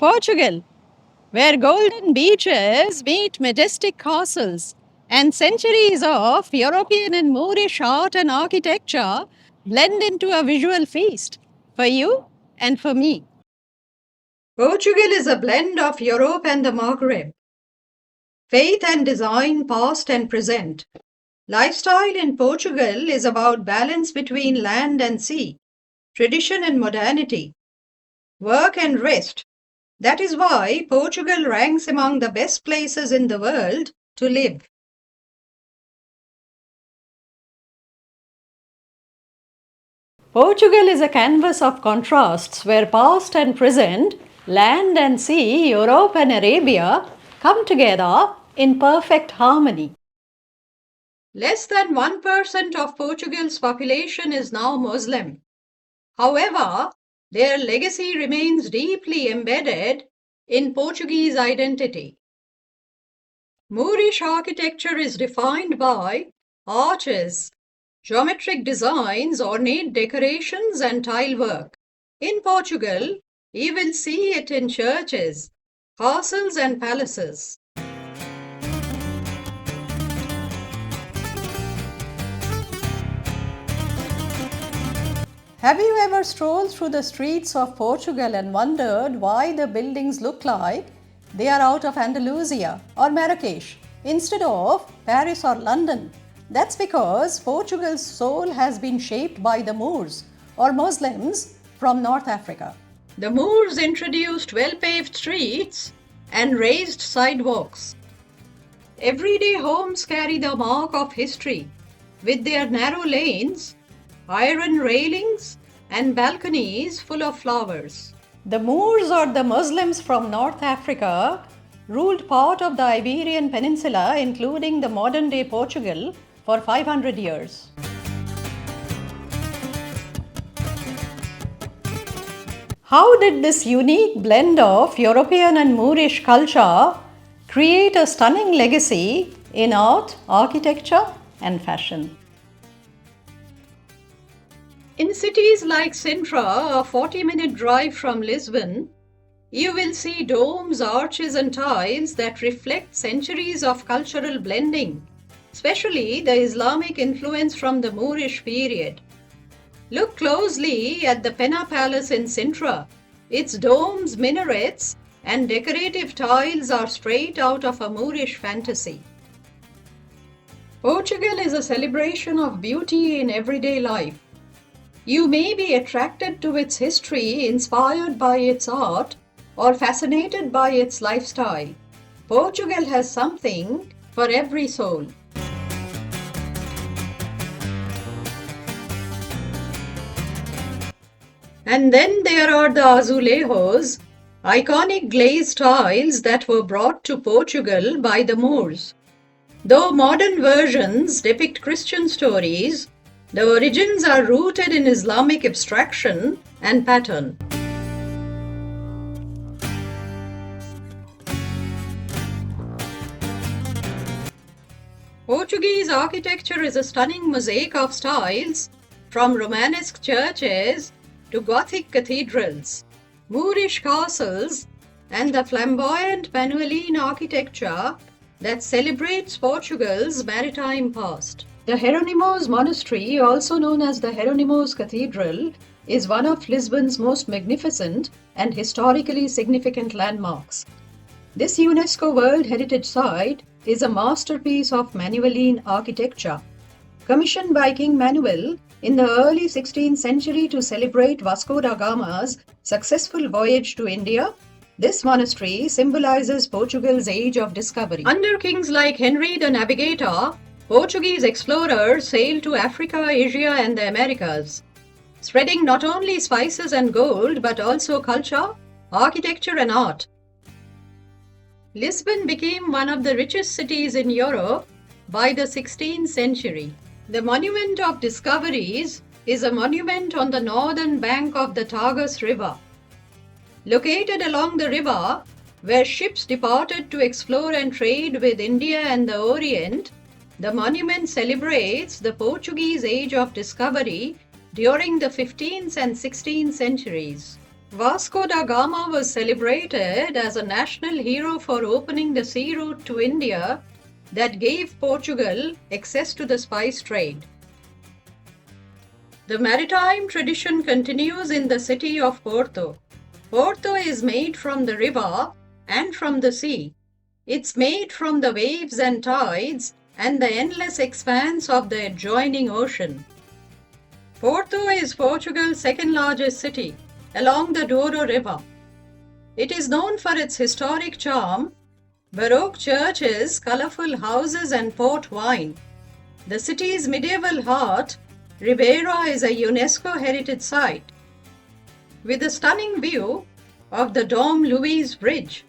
Portugal, where golden beaches meet majestic castles and centuries of European and Moorish art and architecture blend into a visual feast for you and for me. Portugal is a blend of Europe and the Maghreb. Faith and design, past and present. Lifestyle in Portugal is about balance between land and sea, tradition and modernity, work and rest. That is why Portugal ranks among the best places in the world to live. Portugal is a canvas of contrasts where past and present, land and sea, Europe and Arabia come together in perfect harmony. Less than 1% of Portugal's population is now Muslim. However, their legacy remains deeply embedded in Portuguese identity. Moorish architecture is defined by arches, geometric designs, ornate decorations, and tile work. In Portugal, you will see it in churches, castles, and palaces. Have you ever strolled through the streets of Portugal and wondered why the buildings look like they are out of Andalusia or Marrakesh instead of Paris or London? That's because Portugal's soul has been shaped by the Moors or Muslims from North Africa. The Moors introduced well-paved streets and raised sidewalks. Everyday homes carry the mark of history with their narrow lanes, iron railings, and balconies full of flowers. The Moors or the Muslims from North Africa ruled part of the Iberian Peninsula, including the modern-day Portugal, for 500 years. How did this unique blend of European and Moorish culture create a stunning legacy in art, architecture, and fashion? In cities like Sintra, a 40-minute drive from Lisbon, you will see domes, arches, and tiles that reflect centuries of cultural blending, especially the Islamic influence from the Moorish period. Look closely at the Pena Palace in Sintra. Its domes, minarets, and decorative tiles are straight out of a Moorish fantasy. Portugal is a celebration of beauty in everyday life. You may be attracted to its history, inspired by its art, or fascinated by its lifestyle. Portugal has something for every soul. And then there are the Azulejos, iconic glazed tiles that were brought to Portugal by the Moors. Though modern versions depict Christian stories, the origins are rooted in Islamic abstraction and pattern. Portuguese architecture is a stunning mosaic of styles, from Romanesque churches to Gothic cathedrals, Moorish castles, and the flamboyant Manueline architecture that celebrates Portugal's maritime past. The Jeronimos Monastery, also known as the Jeronimos Cathedral, is one of Lisbon's most magnificent and historically significant landmarks. This UNESCO World Heritage Site is a masterpiece of Manueline architecture. Commissioned by King Manuel in the early 16th century to celebrate Vasco da Gama's successful voyage to India, this monastery symbolizes Portugal's age of discovery. Under kings like Henry the Navigator, Portuguese explorers sailed to Africa, Asia, and the Americas, spreading not only spices and gold but also culture, architecture, and art. Lisbon became one of the richest cities in Europe by the 16th century. The Monument of Discoveries is a monument on the northern bank of the Tagus River. Located along the river, where ships departed to explore and trade with India and the Orient, the monument celebrates the Portuguese age of discovery during the 15th and 16th centuries. Vasco da Gama was celebrated as a national hero for opening the sea route to India that gave Portugal access to the spice trade. The maritime tradition continues in the city of Porto. Porto is made from the river and from the sea. It's made from the waves and tides and the endless expanse of the adjoining ocean. Porto is Portugal's second largest city, along the Duoro River. It is known for its historic charm, Baroque churches, colorful houses and port wine. The city's medieval heart, Ribeira, is a UNESCO heritage site, with a stunning view of the Dom Luís Bridge.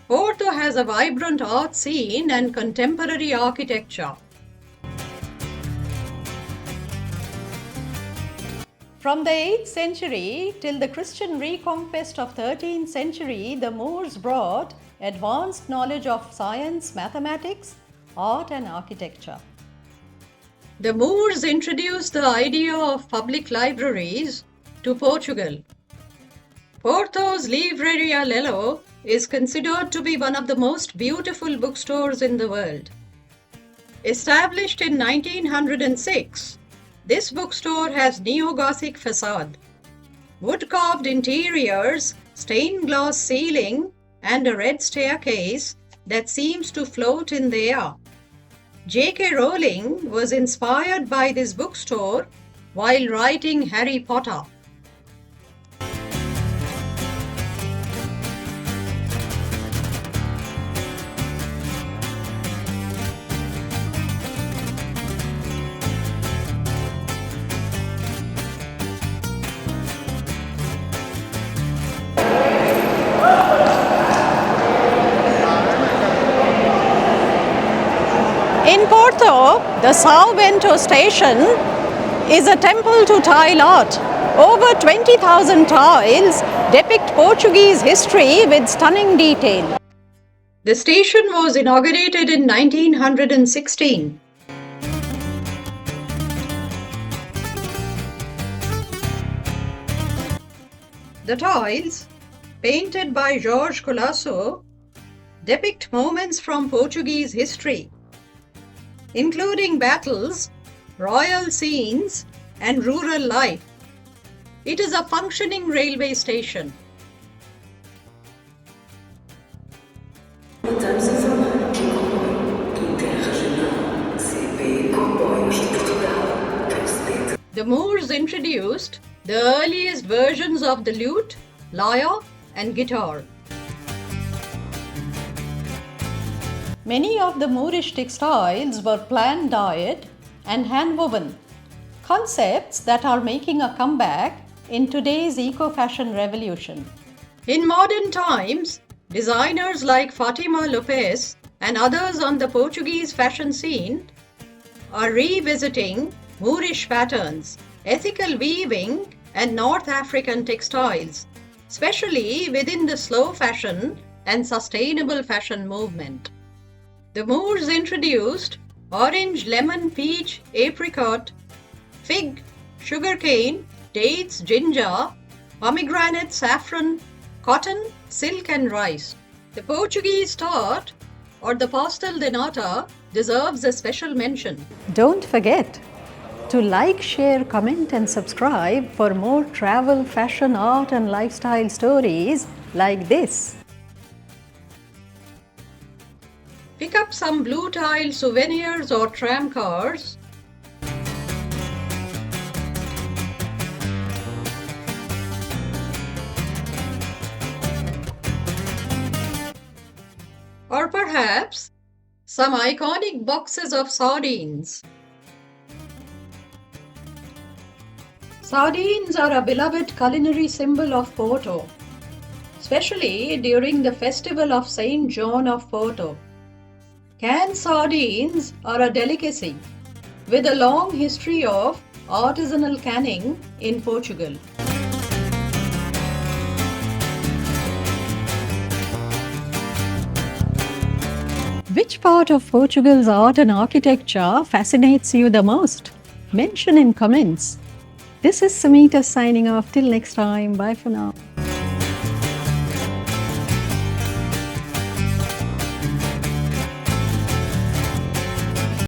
Porto has a vibrant art scene and contemporary architecture. From the 8th century till the Christian reconquest of 13th century, the Moors brought advanced knowledge of science, mathematics, art and architecture. The Moors introduced the idea of public libraries to Portugal. Porto's Livraria Lello is considered to be one of the most beautiful bookstores in the world. Established in 1906, this bookstore has neo-Gothic facade, wood-carved interiors, stained glass ceiling, and a red staircase that seems to float in the air. J.K. Rowling was inspired by this bookstore while writing Harry Potter. In Porto, the Sao Bento Station is a temple to tile art. Over 20,000 tiles depict Portuguese history with stunning detail. The station was inaugurated in 1916. The tiles, painted by Jorge Colasso, depict moments from Portuguese history, including battles, royal scenes, and rural life. It is a functioning railway station. The Moors introduced the earliest versions of the lute, lyre, and guitar. Many of the Moorish textiles were plant-dyed and hand-woven, concepts that are making a comeback in today's eco-fashion revolution. In modern times, designers like Fatima Lopes and others on the Portuguese fashion scene are revisiting Moorish patterns, ethical weaving, and North African textiles, especially within the slow fashion and sustainable fashion movement. The Moors introduced orange, lemon, peach, apricot, fig, sugarcane, dates, ginger, pomegranate, saffron, cotton, silk and rice. The Portuguese tart, or the pastel de nata, deserves a special mention. Don't forget to like, share, comment and subscribe for more travel, fashion, art and lifestyle stories like this. Pick up some blue tile souvenirs or tram cars. Or perhaps some iconic boxes of sardines. Sardines are a beloved culinary symbol of Porto, especially during the festival of Saint John of Porto. Canned sardines are a delicacy with a long history of artisanal canning in Portugal. Which part of Portugal's art and architecture fascinates you the most? Mention in comments. This is Samita signing off. Till next time. Bye for now.